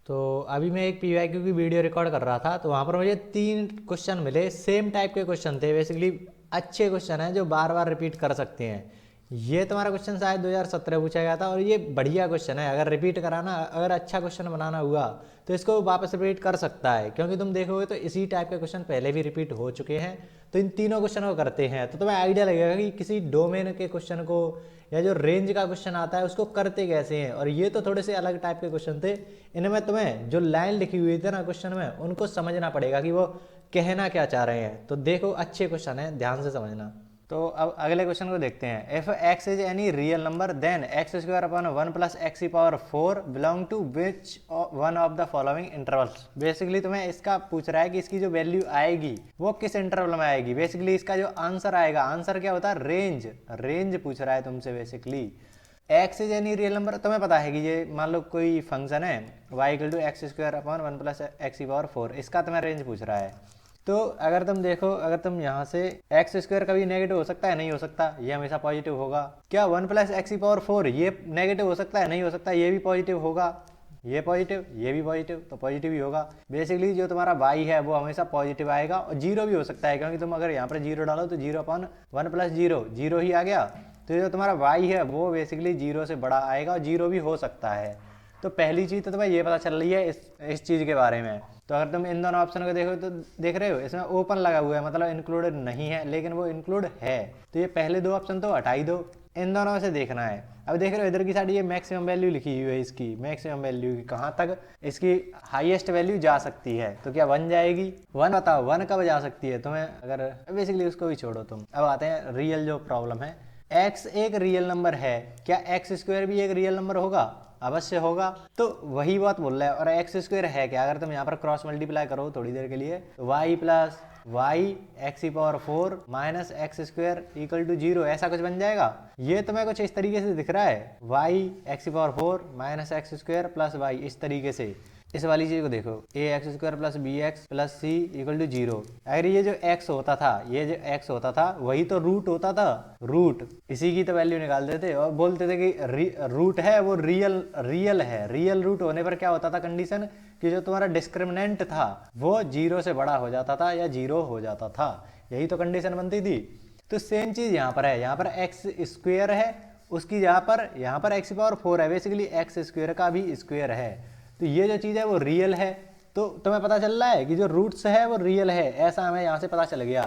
तो अभी मैं एक पीवाईक्यू की वीडियो रिकॉर्ड कर रहा था, तो वहाँ पर मुझे 3 क्वेश्चन मिले, सेम टाइप के क्वेश्चन थे। बेसिकली अच्छे क्वेश्चन हैं जो बार बार रिपीट कर सकते हैं। ये तुम्हारा क्वेश्चन शायद 2017 पूछा गया था और ये बढ़िया क्वेश्चन है। अगर रिपीट कराना, अगर अच्छा क्वेश्चन बनाना हुआ तो इसको वापस रिपीट कर सकता है, क्योंकि तुम देखोगे तो इसी टाइप के क्वेश्चन पहले भी रिपीट हो चुके हैं। तो इन तीनों क्वेश्चन को करते हैं तो तुम्हें आइडिया लगेगा कि किसी डोमेन के क्वेश्चन को या जो रेंज का क्वेश्चन आता है उसको करते कैसे हैं। और ये तो थोड़े से अलग टाइप के क्वेश्चन थे। इनमें तुम्हें जो लाइन लिखी हुई थी ना क्वेश्चन में, उनको समझना पड़ेगा कि वो कहना क्या चाह रहे हैं। तो देखो, अच्छे क्वेश्चन है, ध्यान से समझना। तो अब अगले क्वेश्चन को देखते हैं। If x is any real number then x square upon 1 plus x की power 4 belong to which one of the following intervals. Basically तुम्हें इसका पूछ रहा है कि इसकी जो वैल्यू आएगी वो किस इंटरवल में आएगी। बेसिकली इसका जो आंसर आएगा, आंसर क्या होता है, रेंज। रेंज पूछ रहा है तुमसे basically. X is any real number, तुम्हें पता है कि ये मान लो कोई फंक्शन है y equal to x square upon 1 plus x की पावर 4, इसका तुम्हें रेंज पूछ रहा है। तो अगर तुम देखो, अगर तुम यहाँ से एक्स स्क्वायर कभी नेगेटिव हो सकता है, नहीं हो सकता, ये हमेशा पॉजिटिव होगा। क्या 1 प्लस एक्स की पावर 4 ये नेगेटिव हो सकता है, नहीं हो सकता, ये भी पॉजिटिव होगा। ये पॉजिटिव, ये भी पॉजिटिव, तो पॉजिटिव ही होगा। बेसिकली जो तुम्हारा y है वो हमेशा पॉजिटिव आएगा। और जीरो भी हो सकता है, क्योंकि तुम अगर यहाँ पर जीरो डालो तो 0 अपॉन 1 प्लस जीरो, जीरो ही आ गया। तो जो तुम्हारा y है वो बेसिकली जीरो से बड़ा आएगा और जीरो भी हो सकता है। तो पहली चीज़ तो तुम्हें ये पता चल रही है इस चीज़ के बारे में। तो अगर तुम इन दोनों ऑप्शन को देखो तो देख रहे हो इसमें ओपन लगा हुआ है, मतलब इंक्लूडेड नहीं है, लेकिन वो इंक्लूड है। तो ये पहले 2 ऑप्शन तो हटा ही दो, इन दोनों में से देखना है। अब देख रहे हो इधर की साइड ये मैक्सिमम वैल्यू लिखी हुई है, इसकी मैक्सिमम वैल्यू की कहाँ तक इसकी हाईएस्ट वैल्यू जा सकती है। तो क्या 1 जाएगी? 1 बताओ 1 कब जा सकती है तुम्हें? अगर बेसिकली उसको भी छोड़ो तुम, अब आते हैं रियल जो प्रॉब्लम है। x एक रियल नंबर है, क्या एक्स स्क्वायर भी एक रियल नंबर होगा? अवश्य होगा। तो वही बात बोल रहा है। और एक्स स्क्वायर है क्या? अगर तुम यहाँ पर क्रॉस मल्टीप्लाई करो थोड़ी देर के लिए, वाई प्लस वाई एक्स की power 4 minus x square equal to 0, ऐसा कुछ बन जाएगा। ये तुम्हें कुछ इस तरीके से दिख रहा है, वाई एक्स की power 4 minus x square plus y, इस तरीके से। इस वाली चीज को देखो, a x square plus b x plus c equal to 0। अगर ये जो x होता था, ये जो x होता था वही तो रूट होता था। रूट इसी की तो वैल्यू निकाल देते और बोलते थे कि रूट है वो रियल है। रियल रूट होने पर क्या होता था कंडीशन, कि जो तुम्हारा डिस्क्रिमिनेंट था वो 0 से बड़ा हो जाता था या 0 हो जाता था। यही तो कंडीशन बनती थी। तो सेम चीज यहाँ पर है। यहाँ पर एक्स स्क्वायर है, उसकी यहाँ पर एक्स की पावर 4 है, बेसिकली एक्स स्क्वायर का भी स्क्वायर है। तो ये जो चीज़ है वो रियल है। तो तुम्हें पता चल रहा है कि जो रूट्स है वो रियल है, ऐसा हमें यहाँ से पता चल गया।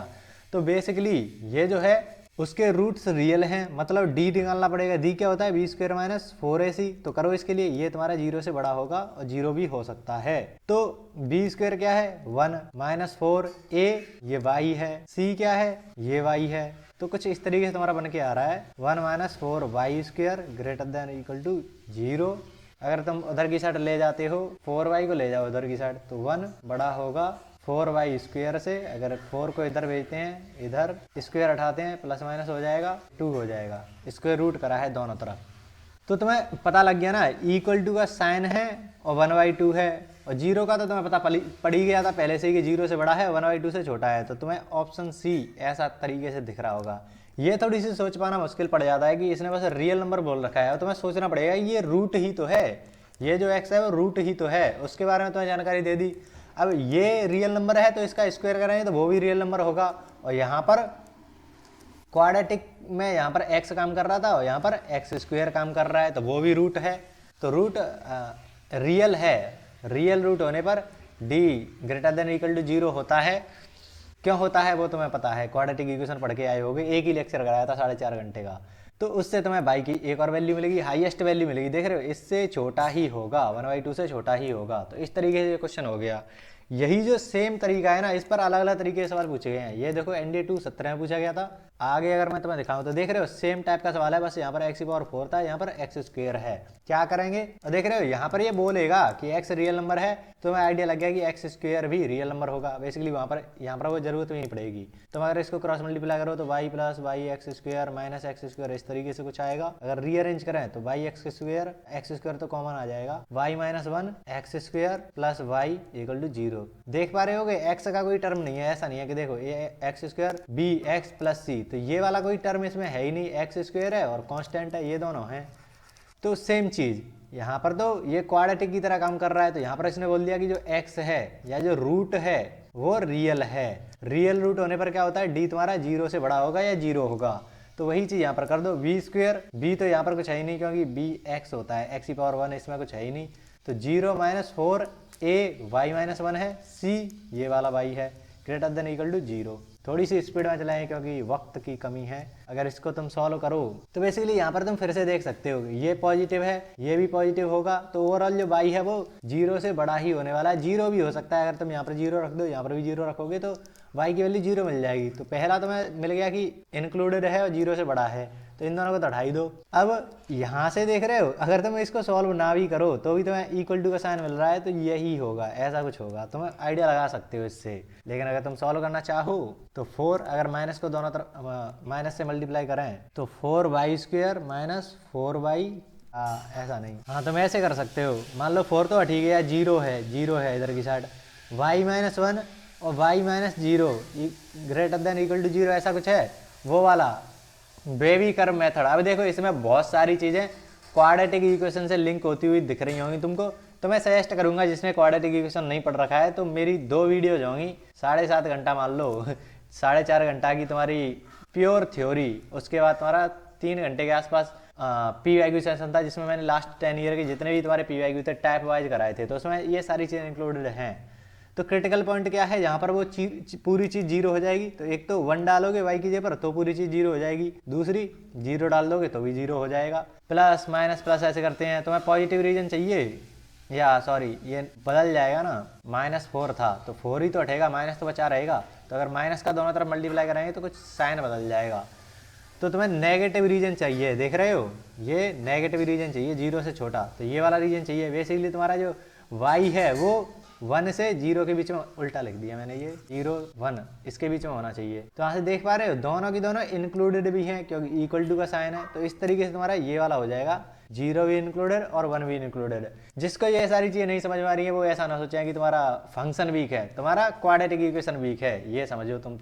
तो बेसिकली ये जो है उसके रूट्स रियल हैं, मतलब डी निकालना पड़ेगा। डी क्या होता है? B square minus 4ac। तो करो इसके लिए, ये तुम्हारा 0 से बड़ा होगा और 0 भी हो सकता है। तो बी स्क्वायर क्या है? 1 माइनस 4a, ये y है। c क्या है? ये y है। तो कुछ इस तरीके से तुम्हारा बन के आ रहा है 1 minus 4y square greater than equal to 0। अगर तुम उधर की साइड ले जाते हो, 4y को ले जाओ उधर की साइड, तो 1 बड़ा होगा 4y स्क्वायर से। अगर 4 को इधर भेजते हैं, इधर स्क्वायर हटाते हैं, प्लस माइनस हो जाएगा 2 हो जाएगा। स्क्वायर रूट करा है दोनों तरफ। तो तुम्हें पता लग गया ना, इक्वल टू का साइन है और 1/2 है। और 0 का तो तुम्हें पता पड़ ही गया था पहले से ही कि 0 से बड़ा है, 1/2 से छोटा है। तो तुम्हें ऑप्शन सी ऐसा तरीके से दिख रहा होगा। ये थोड़ी सी सोच पाना मुश्किल पड़ जाता है कि इसने बस रियल नंबर बोल रखा है और तुम्हें सोचना पड़ेगा ये रूट ही तो है, ये जो x है वो रूट ही तो है। उसके बारे में तुम्हें जानकारी दे दी। अब ये रियल नंबर है तो इसका स्क्वायर करेंगे तो वो भी रियल नंबर होगा। और यहाँ पर क्वाड्रेटिक में यहाँ पर x काम कर रहा था और यहाँ पर एक्स स्क्वायर काम कर रहा है, तो वो भी रूट है। तो रूट रियल है। रियल रूट होने पर d greater than equal to 0 होता है। क्यों होता है वो तुम्हें पता है, क्वाड्रेटिक इक्वेशन पढ़ के आए होगे, एक ही लेक्चर कराया था 4.5 घंटे का। तो उससे तुम्हें बाई की एक और वैल्यू मिलेगी, हाईएस्ट वैल्यू मिलेगी। देख रहे हो, इससे छोटा ही होगा, 1/2 से छोटा ही होगा। तो इस तरीके से क्वेश्चन हो गया। यही जो सेम तरीका है ना, इस पर अलग अलग तरीके के सवाल पूछे गए हैं। ये देखो NDA 217 में पूछा गया था। आगे अगर मैं तुम्हें दिखाऊं तो देख रहे हो सेम टाइप का सवाल है, बस यहाँ पर एक्स की पावर 4 था, यहाँ पर एक्स स्क्वायर है। क्या करेंगे? और देख रहे हो यहाँ पर ये बोलेगा कि एक्स रियल नंबर है, तो हमें आइडिया लग गया कि एक्स स्क्वायर भी रियल नंबर होगा। बेसिकली वहाँ पर यहाँ पर वो जरूरत भी नहीं पड़ेगी। तो अगर इसको क्रॉस मल्टीप्लाई करो तो y plus y x square minus x square, इस तरीके से कुछ आएगा। अगर रीअरेंज करें तो वाई एक्स स्क्वायर तो कॉमन आ जाएगा, y minus 1 x square plus y equal to 0। देख पा रहे होगे एक्स का कोई टर्म नहीं है। ऐसा नहीं है कि देखो ये x square b x plus c, तो ये वाला कोई टर्म इसमें है ही नहीं। एक्स स्क्वायर है और कांस्टेंट है, ये दोनों हैं। तो सेम चीज यहाँ पर तो ये क्वाड्रेटिक की तरह काम कर रहा है, तो यहाँ पर इसने बोल दिया कि जो x है या जो रूट है वो रियल है। रियल रूट होने पर क्या होता है, d तुम्हारा 0 से बड़ा होगा या 0 होगा। तो वही चीज़ यहाँ पर कर दो। b स्क्वेयर, b तो यहाँ पर कुछ है ही नहीं क्योंकि b x होता है, x की पावर 1, इसमें कुछ है ही नहीं। तो 0 - 4 a y - 1 है, c ये वाला y है, ग्रेटर देन इक्वल टू 0। थोड़ी सी स्पीड में चलाएं क्योंकि वक्त की कमी है। अगर इसको तुम सॉल्व करो तो बेसिकली यहाँ पर तुम फिर से देख सकते हो, ये पॉजिटिव है, ये भी पॉजिटिव होगा, तो ओवरऑल जो y है वो 0 से बड़ा ही होने वाला है। 0 भी हो सकता है, अगर तुम यहाँ पर 0 रख दो, यहाँ पर भी 0 रखोगे तो y की वैल्यू 0 मिल जाएगी। तो पहला तुम्हें मिल गया कि इंक्लूडेड है और 0 से बड़ा है, तो इन दोनों को तो हटा ही दो। अब यहाँ से देख रहे हो, अगर तुम इसको सॉल्व ना भी करो तो भी तुम्हें इक्वल टू का साइन मिल रहा है, तो यही होगा, ऐसा कुछ होगा। तुम आइडिया लगा सकते हो इससे। लेकिन अगर तुम सॉल्व करना चाहो तो 4, अगर माइनस को दोनों तरफ माइनस से मल्टीप्लाई करें तो 4y स्क्वेयर माइनस 4y, ऐसा नहीं, हाँ तुम ऐसे कर सकते हो। मान लो 4 तो ठीक है, या 0 है इधर की साइड, y - 1 और y - 0 greater than equal to 0, ऐसा कुछ है, वो वाला बेबी कर्व मेथड। अब देखो इसमें बहुत सारी चीज़ें क्वाड्रेटिक इक्वेशन से लिंक होती हुई दिख रही होंगी तुमको, तो मैं सजेस्ट करूंगा जिसने क्वाड्रेटिक इक्वेशन नहीं पढ़ रखा है तो मेरी 2 वीडियोज होंगी, 7.5 घंटा मान लो 4.5 घंटा की तुम्हारी प्योर थ्योरी, उसके बाद तुम्हारा 3 घंटे के आसपास PYQ सेशन था जिसमें मैंने लास्ट 10 ईयर के जितने भी तुम्हारे PYQ थे टाइप वाइज कराए थे, तो उसमें ये सारी चीज़ें इंक्लूडेड हैं। तो क्रिटिकल पॉइंट क्या है, जहाँ पर वो पूरी चीज़ 0 हो जाएगी, तो एक तो 1 डालोगे y की जगह पर तो पूरी चीज़ 0 हो जाएगी, दूसरी 0 डाल दोगे तो भी 0 हो जाएगा। प्लस माइनस प्लस ऐसे करते हैं। तुम्हें पॉजिटिव रीजन चाहिए, या सॉरी ये बदल जाएगा ना, -4 था तो 4 ही तो हटेगा, माइनस तो बचा रहेगा, तो अगर माइनस का दोनों तरफ मल्टीप्लाई करेंगे तो कुछ साइन बदल जाएगा। तो तुम्हें नेगेटिव रीजन चाहिए, देख रहे हो ये नेगेटिव रीजन चाहिए, 0 से छोटा, तो ये वाला रीजन चाहिए। बेसिकली तुम्हारा जो y है वो 1 से 0 के बीच में, उल्टा लिख दिया मैंने, ये 0 1 इसके बीच में होना चाहिए। तो यहाँ से देख पा रहे हो दोनों की दोनों इंक्लूडेड भी हैं क्योंकि इक्वल टू का साइन है, तो इस तरीके से तुम्हारा ये वाला हो जाएगा, 0 भी इंक्लूडेड और 1 भी इंक्लूडेड। जिसको ये सारी चीज़ें नहीं समझ में आ रही है वो ऐसा ना सोचें कि तुम्हारा फंक्शन वीक है, तुम्हारा क्वाड्रेटिक इक्वेशन वीक है, ये समझो तुम।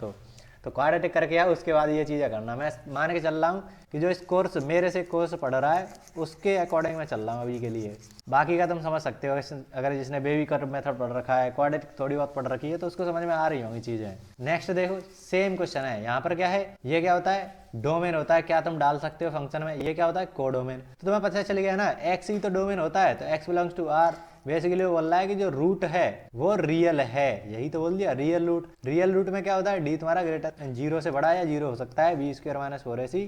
तो क्वाड्रेटिक करके आओ, उसके बाद ये चीज़ें करना। मैं मान के चल रहा हूँ कि जो इस कोर्स मेरे से कोर्स पढ़ रहा है उसके अकॉर्डिंग मैं चल रहा हूँ अभी के लिए। बाकी का तुम समझ सकते हो, अगर जिसने बेबी कर्व मेथड पढ़ रखा है, क्वाड्रेटिक थोड़ी बहुत पढ़ रखी है, तो उसको समझ में आ रही होंगी चीज़ें। नेक्स्ट देखो, सेम क्वेश्चन है। यहाँ पर क्या है, ये क्या होता है, डोमेन होता है, क्या तुम डाल सकते हो फंक्शन में, ये क्या होता है, कोडोमेन। तो तुम्हें पता चल गया ना, एक्स ही तो डोमेन होता है, तो x belongs to R. Basically वो बोल रहा है कि जो रूट है वो रियल है, यही तो बोल दिया, रियल रूट। रियल रूट में क्या होता है, डी तुम्हारा ग्रेटर 0 से बड़ा या 0 हो सकता है, b स्क्वायर माइनस 4ac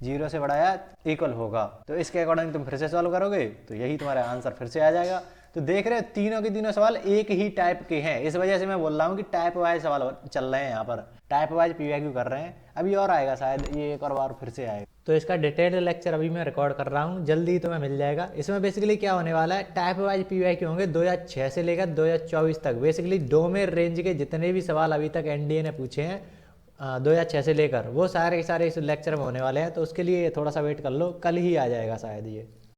0 से बड़ा या इक्वल होगा। तो इसके अकॉर्डिंग तुम फिर से सॉल्व करोगे तो यही तुम्हारा आंसर फिर से आ जाएगा। तो देख रहे हो तीनों के तीनों सवाल एक ही टाइप के हैं, इस वजह से मैं बोल रहा हूँ कि टाइप वाइज सवाल चल रहे हैं, यहाँ पर टाइप वाइज PYQ कर रहे हैं। अभी और आएगा शायद, ये एक और बार फिर से आएगा। तो इसका डिटेल्ड लेक्चर अभी मैं रिकॉर्ड कर रहा हूँ, जल्दी ही तुम्हें मिल जाएगा। इसमें बेसिकली क्या होने वाला है, टाइप वाइज PYQ होंगे 2006 से लेकर 2024 तक। बेसिकली डोमेन रेंज के जितने भी सवाल अभी तक NDA ने पूछे हैं 2006 से लेकर, वो सारे के सारे इस लेक्चर में होने वाले हैं। तो उसके लिए थोड़ा सा वेट कर लो, कल ही आ जाएगा शायद ये।